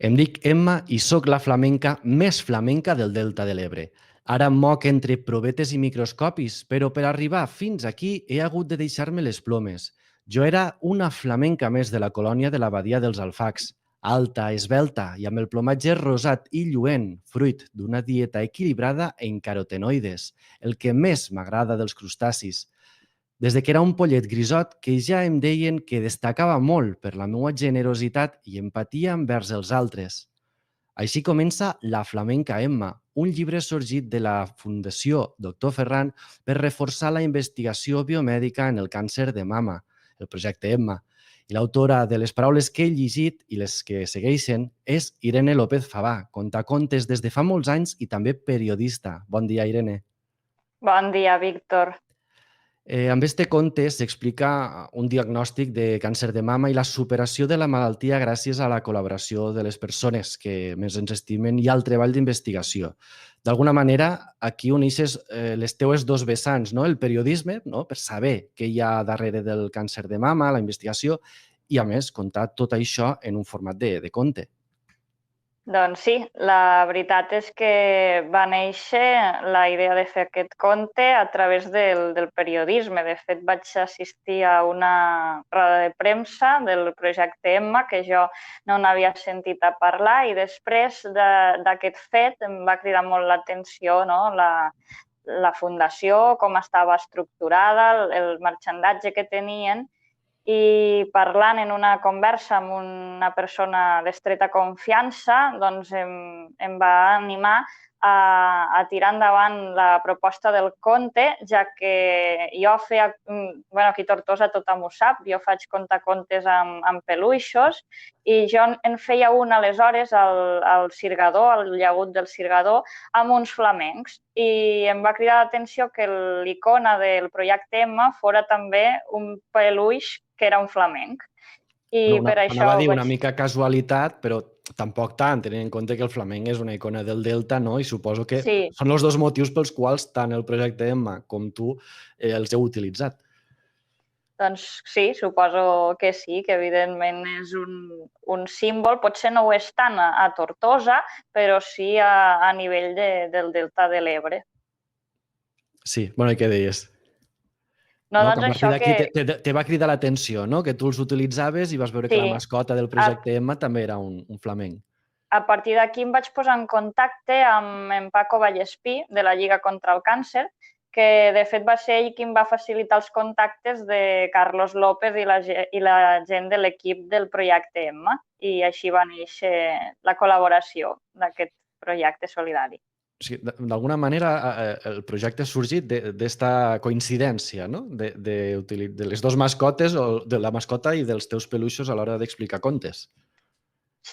Em dic Emma i sóc la flamenca més flamenca del Delta de l'Ebre. Ara em moc entre provetes i microscopis, però per arribar fins aquí he hagut de deixar-me les plomes. Jo era una flamenca més de la colònia de la Badia dels Alfacs, alta, esvelta i amb el plomatge rosat i lluent, fruit d'una dieta equilibrada en carotenoides, el que més m'agrada dels crustacis. Des que era un pollet grisot que ja em deien que destacava molt per la meva generositat i empatia envers els altres. Així comença La flamenca Emma, un llibre sorgit de la Fundació Doctor Ferran per reforçar la investigació biomèdica en el càncer de mama, el projecte Emma. I l'autora de les paraules que he llegit i les que segueixen és Irene López Favà, contacontes des de fa molts anys i també periodista. Bon dia, Irene. Bon dia, Víctor. Amb este conte s'explica un diagnòstic de càncer de mama i la superació de la malaltia gràcies a la col·laboració de les persones que més ens estimen i al treball d'investigació. D'alguna manera, aquí uneixes les teues dos vessants, no? El periodisme, no? Per saber què hi ha darrere del càncer de mama, la investigació, i a més, contar tot això en un format de conte. Doncs sí, la veritat és que va néixer la idea de fer aquest conte a través del periodisme. De fet, vaig assistir a una roda de premsa del projecte Emma, que jo no n'havia sentit a parlar, i després d'aquest fet em va cridar molt l'atenció, no? La fundació, com estava estructurada, el marxandatge que tenien, i parlant en una conversa amb una persona d'estreta confiança, doncs em va animar a tirar endavant la proposta del conte, ja que jo feia... Aquí a Tortosa tothom ho sap, jo faig contacontes amb peluixos i jo en feia un aleshores al Sirgador, al llagut del Sirgador, amb uns flamencs. I em va cridar l'atenció que l'icona del projecte Emma fora també un peluix que era un flamenc. I per això Anava a dir una mica casualitat, però tampoc tant, tenint en compte que el flamenc és una icona del Delta, no? I suposo que són els dos motius pels quals tant el projecte Emma com tu els heu utilitzat. Doncs sí, suposo que sí, que evidentment és un símbol. Potser no ho és tant a Tortosa, però sí a nivell del Delta de l'Ebre. Sí, bueno, i què deies? No, Que doncs a partir això d'aquí que... te va cridar l'atenció, no? Que tu els utilitzaves i vas veure que la mascota del projecte Emma també era un flamenc. A partir d'aquí em vaig posar en contacte amb en Paco Vallespí, de la Lliga contra el Càncer, que de fet va ser ell qui em va facilitar els contactes de Carlos López i la gent de l'equip del projecte Emma. I així va néixer la col·laboració d'aquest projecte solidari. O sigui, d'alguna manera el projecte ha sorgit d'esta coincidència, no? De les dues mascotes, o de la mascota i dels teus peluixos a l'hora d'explicar contes.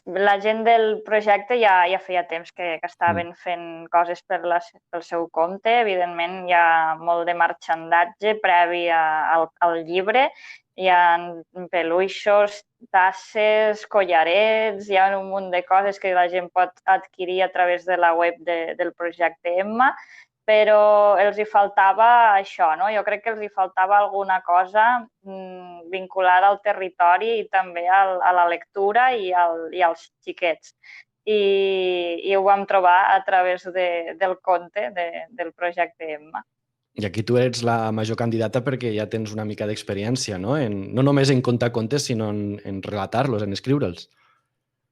La gent del projecte ja feia temps que estaven fent coses pel seu compte. Evidentment, hi ha molt de marxandatge previ al llibre. Hi ha peluixos, tasses, collarets, hi ha un munt de coses que la gent pot adquirir a través de la web del projecte Emma, però els hi faltava això, no? Jo crec que els hi faltava alguna cosa vinculada al territori i també a la lectura i als xiquets. I ho vam trobar a través del conte del projecte Emma. I aquí tu ets la major candidata perquè ja tens una mica d'experiència, no? No només en contar contes, sinó en relatar-los, en escriure'ls.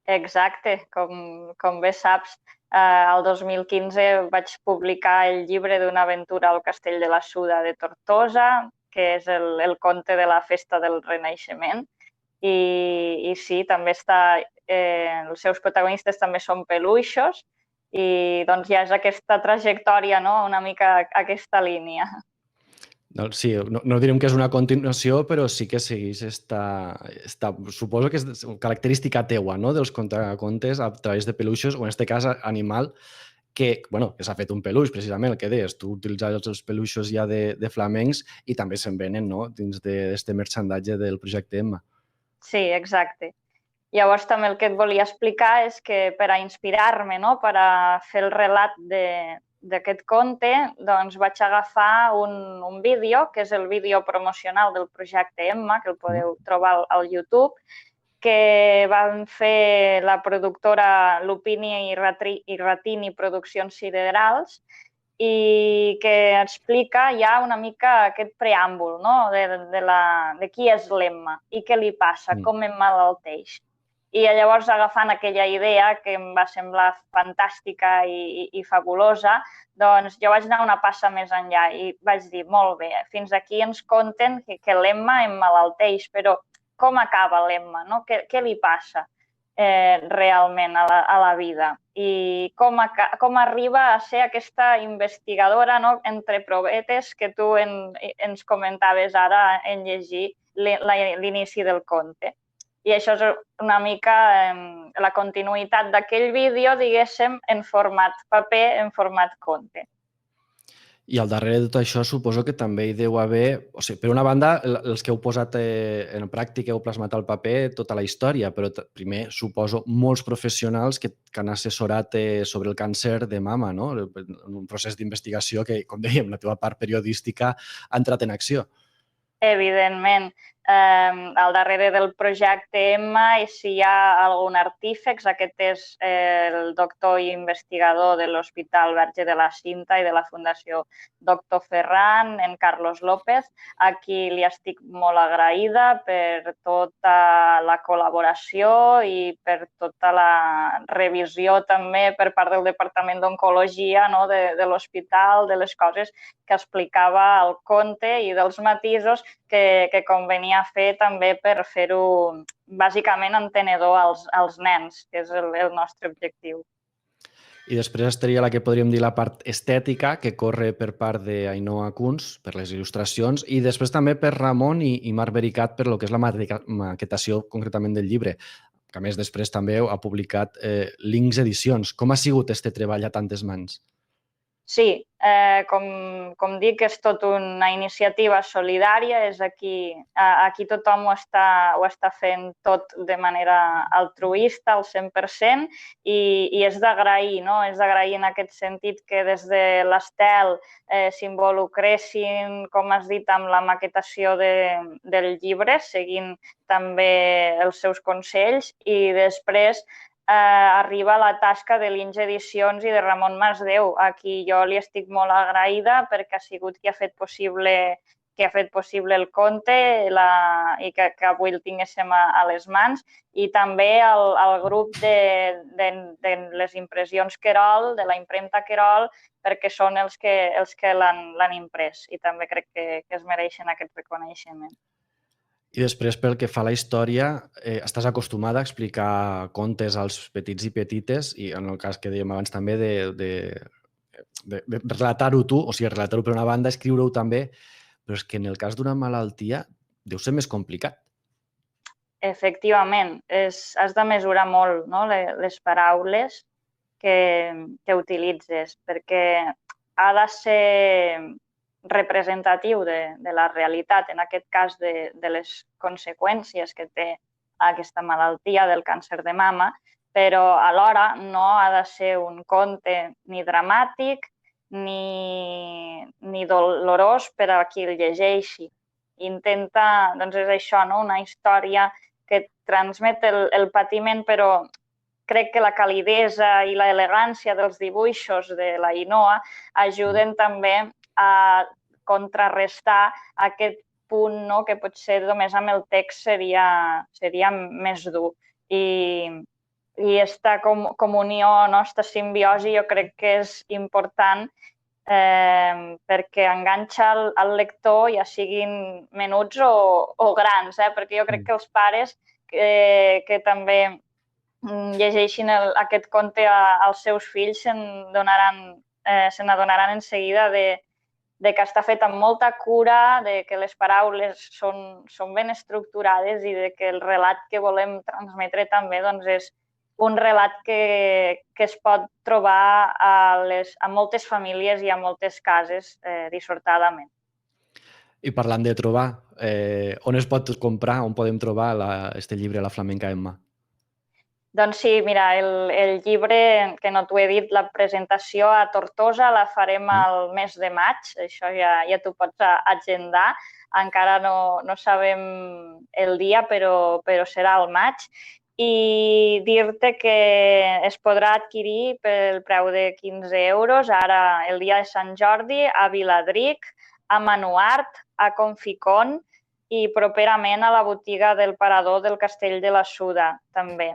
Exacte, com bé saps, el 2015 vaig publicar el llibre d'una aventura al Castell de la Suda de Tortosa, que és el conte de la festa del Renaixement. I sí, també els seus protagonistes també són peluixos i doncs ja és aquesta trajectòria, no? Una mica aquesta línia. Sí, no direm que és una continuació, però sí que segueix suposo que és característica teua, no? Dels contacontes a través de peluixos, o en aquest cas animal, que s'ha fet un peluix, precisament, el que deies. Tu utilitzes els peluixos ja de flamencs i també se'n venen, no?, dins d'aquest marxandatge del projecte Emma. Sí, exacte. Llavors també el que et volia explicar és que per a inspirar-me, no?, per a fer el relat d'aquest conte, doncs vaig agafar un vídeo, que és el vídeo promocional del projecte Emma, que el podeu trobar al YouTube, que van fer la productora Lupini i Ratini Produccions Siderals, i que explica ja una mica aquest preàmbul, no? de qui és l'Emma i què li passa, com emmalalteix. I llavors, agafant aquella idea que em va semblar fantàstica i fabulosa, doncs jo vaig anar una passa més enllà i vaig dir, molt bé, fins aquí ens conten que l'Emma emmalalteix, però com acaba l'Emma, no? Què li passa realment a la vida? I com arriba a ser aquesta investigadora, no? Entre provetes que tu ens comentaves ara en llegir l'inici del conte. I això és una mica la continuïtat d'aquell vídeo, diguéssim, en format paper, en format conte. I al darrere de tot això suposo que també hi deu haver... O sigui, per una banda, els que heu posat en pràctica, heu plasmat al paper tota la història, però primer suposo molts professionals que han assessorat sobre el càncer de mama, no? Un procés d'investigació que, com dèiem, la teva part periodística ha entrat en acció. Evidentment, al darrere del projecte Emma, si hi ha algun artífex, aquest és el doctor i investigador de l'Hospital Verge de la Cinta i de la Fundació Doctor Ferran, en Carlos López, a qui li estic molt agraïda per tota la col·laboració i per tota la revisió també per part del Departament d'Oncologia, no? de l'hospital, de les coses que explicava el conte i dels matisos que convenia fer també per fer-ho bàsicament entenedor als nens, que és el nostre objectiu. I després estaria la que podríem dir la part estètica, que corre per part d'Ainoa Kunz, per les il·lustracions, i després també per Ramon i Marc Vericat per lo que és la maquetació concretament del llibre, que a més després també ha publicat Links Edicions. Com ha sigut este treball a tantes mans? Sí, com dic, és tot una iniciativa solidària, és aquí tothom ho està fent tot de manera altruista, al 100%, i és d'agrair, no? És d'agrair en aquest sentit que des de l'Estel s'involucressin, com has dit, amb la maquetació del llibre, seguint també els seus consells, i després arriba la tasca de Links Edicions i de Ramon Masdeu, a qui jo li estic molt agraïda perquè ha sigut qui ha fet possible el conte i que avui el tinguéssim a les mans, i també al grup de les impressions Querol, de la impremta Querol, perquè són els que l'han imprès i també crec que es mereixen aquest reconeixement. I després, pel que fa a la història, estàs acostumada a explicar contes als petits i petites, i en el cas que dèiem abans també de relatar-ho tu, o sigui, relatar-ho per una banda, escriure-ho també, però és que en el cas d'una malaltia deu ser més complicat. Efectivament, has de mesurar molt, no? Les paraules que utilitzes, perquè ha de ser representatiu de la realitat, en aquest cas de les conseqüències que té aquesta malaltia del càncer de mama, però alhora no ha de ser un conte ni dramàtic ni dolorós per a qui el llegeixi. Intenta, doncs és això, no? Una història que transmet el patiment, però crec que la calidesa i l'elegància dels dibuixos de la Ainoa ajuden també a contrarrestar aquest punt, no? Que potser només amb el text seria més dur. I aquesta comunió, no? Aquesta simbiosi, jo crec que és important perquè enganxa el lector, ja siguin menuts o grans, perquè jo crec que els pares que també llegeixin aquest conte als seus fills se n'adonaran en seguida de que està fet amb molta cura, de que les paraules són ben estructurades i de que el relat que volem transmetre també és un relat que es pot trobar a moltes famílies i a moltes cases dissortadament. I parlant de trobar, on es pot comprar, on podem trobar este llibre, La flamenca Emma? Doncs sí, mira, el llibre, que no t'ho he dit, la presentació a Tortosa la farem al mes de maig, això ja t'ho pots agendar, encara no sabem el dia, però serà al maig, i dir-te que es podrà adquirir pel preu de 15 euros, ara el dia de Sant Jordi, a Viladric, a Manuart, a Conficon i properament a la botiga del Parador del Castell de la Suda, també.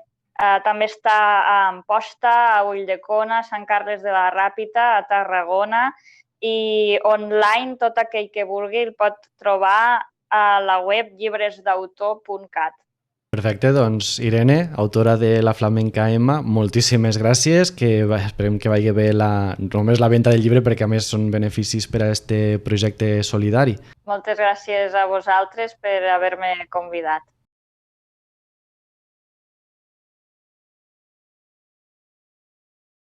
També està a Amposta, a Ulldecona, a Sant Carles de la Ràpita, a Tarragona, i online tot aquell que vulgui el pot trobar a la web llibresdautor.cat. Perfecte, doncs Irene, autora de La Flamenca Emma, moltíssimes gràcies, esperem que vagi bé només la venda del llibre perquè a més són beneficis per a aquest projecte solidari. Moltes gràcies a vosaltres per haver-me convidat.